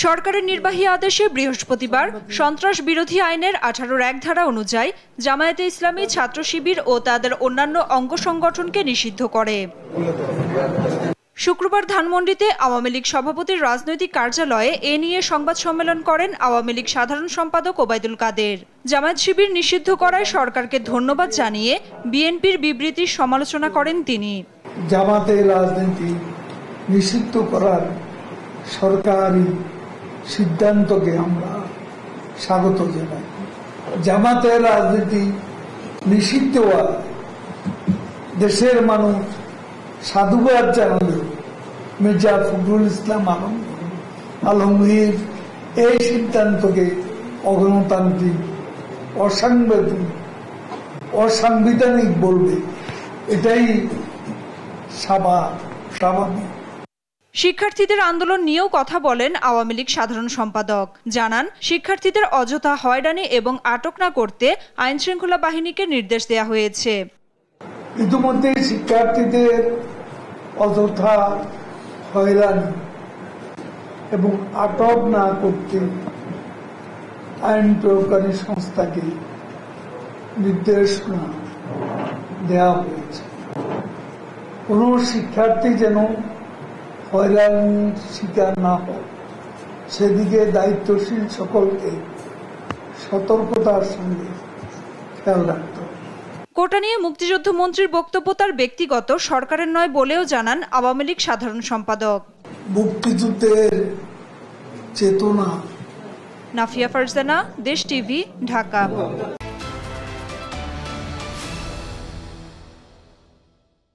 সরকারের নির্বাহী আদেশে বৃহস্পতিবার সন্ত্রাস বিরোধী আইনের 18-এর 1 ধারা অনুযায়ী জামায়াতে ইসলামী ছাত্র শিবির ও তাদের অন্যান্য অঙ্গ সংগঠনকে নিষিদ্ধ করে। শুক্রবার ধানমন্ডিতে আওয়ামী লীগ সভাপতির রাজনৈতিক কার্যালয়ে এ নিয়ে সংবাদ সম্মেলন করেন আওয়ামী লীগ সাধারণ সম্পাদক ওবায়দুল কাদের। জামায়াত শিবির নিষিদ্ধ করায় সরকারকে ধন্যবাদ জানিয়ে বিএনপির বিবৃতির সমালোচনা করেন তিনি। জামাতের রাজনীতি নিষিদ্ধ করার সরকারি সিদ্ধান্তকে আমরা স্বাগত জানাই। জামাতের রাজনীতি নিষিদ্ধ হওয়ার দেশের মানুষ সাধুবাদ জানালেও মির্জা ফখরুল ইসলাম আলমগীর এই সিদ্ধান্তকে অগণতান্ত্রিক, অসাংবিধানিক বলবে, এটাই স্বাভাবিক। শিক্ষার্থীদের আন্দোলন নিয়েও কথা বলেন আওয়ামী লীগ সাধারণ সম্পাদক। জানান, শিক্ষার্থীদের অযথা হয়রানি এবং আটক না করতে আইন শৃঙ্খলা বাহিনীকে নির্দেশ দেওয়া হয়েছে। ইতিমধ্যে শিক্ষার্থীদের অযথা হয়রানি এবং আটক না করতে আইন প্রয়োগকারী সংস্থাকে নির্দেশনা দেওয়া হয়েছে। কোন শিক্ষার্থী যেন হয়রানির শিকার না হয় সেদিকে দায়িত্বশীল সকলকে সতর্কতার সঙ্গে খেয়াল রাখতে হবে। কোটা নিয়ে মুক্তিযুদ্ধ মন্ত্রীর বক্তব্য তার ব্যক্তিগত, সরকারের নয় বলেও জানান আওয়ামী লীগ সাধারণ সম্পাদক। মুক্তিযুদ্ধের চেতনা। নাফিয়া ফারজানা, দেশ টিভি, ঢাকা।